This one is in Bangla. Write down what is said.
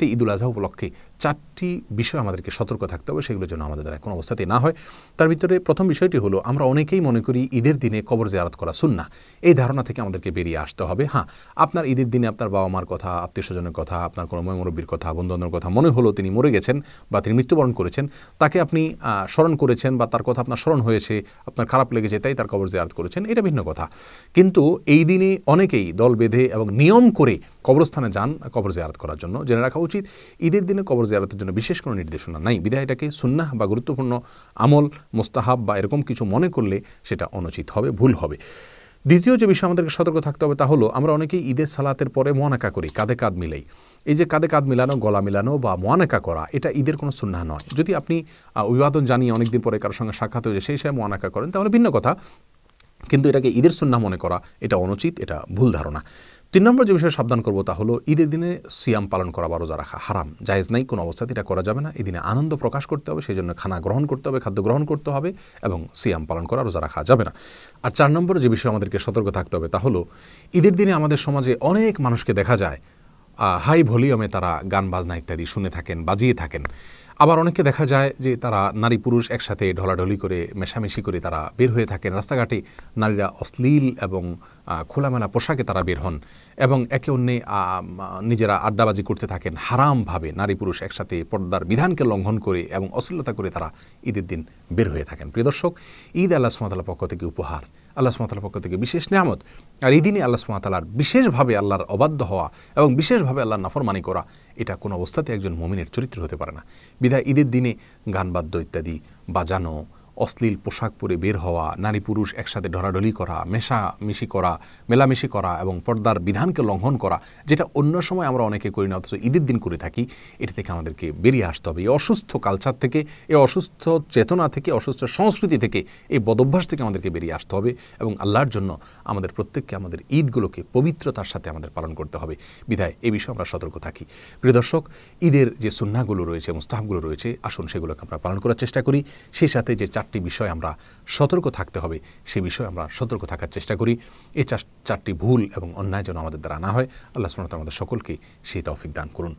ঈদুল আজহা উপলক্ষে 4টি বিষয় আমাদেরকে সতর্ক থাকতে হবে, সেগুলোর জন্য আমাদের দ্বারা কোনো অবস্থাতেই না হয়। তার ভিতরে প্রথম বিষয়টি হলো, আমরা অনেকেই মনে করি ঈদের দিনে কবর জিয়ারত করা সুন্নাহ। এই ধারণা থেকে আমাদেরকে বেরিয়ে আসতে হবে। হ্যাঁ, আপনার ঈদের দিনে আপনার বাবা মার কথা, আত্মীয় স্বজনের কথা, আপনার কোনো মুরব্বির কথা, বন্ধুবান্ধবের কথা মনে হলো তিনি মরে গেছেন বা তিনি মৃত্যুবরণ করেছেন, তাকে আপনি স্মরণ করেছেন বা তার কথা আপনার স্মরণ হয়েছে, আপনার খারাপ লেগেছে, তাই তার কবর জিয়ারত করেছেন, এটা ভিন্ন কথা। কিন্তু এই দিনে অনেকেই দল বেঁধে এবং নিয়ম করে কবরস্থানে যান কবর জিয়ারত করার জন্য। জেনে রাখা উচিত, ঈদের দিনে কবর জিয়ারতের জন্য বিশেষ কোনো নির্দেশনা নাই, বিধায় এটাকে সুন্নাহ বা গুরুত্বপূর্ণ আমল, মুস্তাহাব বা এরকম কিছু মনে করলে সেটা অনুচিত হবে, ভুল হবে। দ্বিতীয় যে বিষয় আমাদেরকে সতর্ক থাকতে হবে তা হলো, আমরা অনেকেই ঈদের সালাতের পরে মোয়ানাকা করি, কাঁধে কাঁধ মিলাই। এই যে কাঁধে কাঁধ মিলানো, গলা মিলানো বা মোয়ানাকা করা, এটা ঈদের কোনো সুন্নাহ নয়। যদি আপনি অভিবাদন জানিয়ে অনেকদিন পরে কারোর সঙ্গে সাক্ষাৎ হয়ে সেই সময় মোয়ানাকা করেন, তাহলে ভিন্ন কথা, কিন্তু এটাকে ঈদের সুন্নাহ মনে করা এটা অনুচিত, এটা ভুল ধারণা। 3 নম্বর যে বিষয়ে সাবধান করবো তা হলো, ঈদের দিনে সিয়াম পালন করা বা রোজা রাখা হারাম, জায়েজ নাই, কোনো অবস্থাতে এটা করা যাবে না। এই দিনে আনন্দ প্রকাশ করতে হবে, সেই জন্য খানা গ্রহণ করতে হবে, খাদ্য গ্রহণ করতে হবে এবং সিয়াম পালন করা, রোজা রাখা যাবে না। আর 4 নম্বর যে বিষয়ে আমাদেরকে সতর্ক থাকতে হবে তা হলো, ঈদের দিনে আমাদের সমাজে অনেক মানুষকে দেখা যায় হাই ভলিউমে তারা গান বাজনা ইত্যাদি শুনে থাকেন, বাজিয়ে থাকেন। আবার অনেকে দেখা যায় যে তারা নারী পুরুষ একসাথে ঢলাঢলি করে মেশামেশি করে তারা বের হয়ে থাকেন রাস্তাঘাটে। নারীরা অশ্লীল এবং খোলামেলা পোশাকে তারা বের হন এবং একে অন্যে নিজেরা আড্ডাবাজি করতে থাকেন হারামভাবে। নারী পুরুষ একসাথে পর্দার বিধানকে লঙ্ঘন করে এবং অশ্লীলতা করে তারা ঈদের দিন বের হয়ে থাকেন। প্রিয় দর্শক, ঈদ আল্লাহ সুবহানাহু ওয়া তাআলার পক্ষ থেকে উপহার, আল্লাহ সুবহানাহু ওয়া তাআলার পক্ষ থেকে বিশেষ নিয়ামত। আর এই দিনে আল্লাহ সুবহানাহু ওয়া তাআলার বিশেষভাবে আল্লাহর অবাধ্য হওয়া এবং বিশেষভাবে আল্লাহর নাফরমানি করা, এটা কোনো অবস্থাতে একজন মুমিনের চরিত্র হতে পারে না। বিধায় ঈদের দিনে গান বাদ্য ইত্যাদি বাজানো, অশ্লীল পোশাক পরে বের হওয়া, নারী পুরুষ একসাথে ঢলাঢলি করা, মেলামেশি করা এবং পর্দার বিধানকে লঙ্ঘন করা, যেটা অন্য সময় আমরা অনেকে করি না অথচ ঈদের দিন করে থাকি, এটা থেকে আমাদেরকে বেরিয়ে আসতে হবে। এই অসুস্থ কালচার থেকে, এই অসুস্থ চেতনা থেকে, অসুস্থ সংস্কৃতি থেকে, এই বদভ্যাস থেকে আমাদেরকে বেরিয়ে আসতে হবে এবং আল্লাহর জন্য আমাদের প্রত্যেককে আমাদের ঈদগুলোকে পবিত্রতার সাথে আমাদের পালন করতে হবে। বিধায় এ বিষয়ে আমরা সতর্ক থাকি। প্রিয় দর্শক, ঈদের যে সুন্নাহগুলো রয়েছে, মুস্তাহাবগুলো রয়েছে, আসুন সেগুলোকে আমরা পালন করার চেষ্টা করি। সেই সাথে যে 4টি বিষয় আমরা সতর্ক থাকতে হবে, সে বিষয়ে আমরা সতর্ক থাকার চেষ্টা করি। এই 4টি ভুল এবং অন্যায় যেন আমাদের দ্বারা না হয়। আল্লাহ সুবহানাহু ওয়া তাআলা আমাদের সকলকে সেই তৌফিক দান করুন।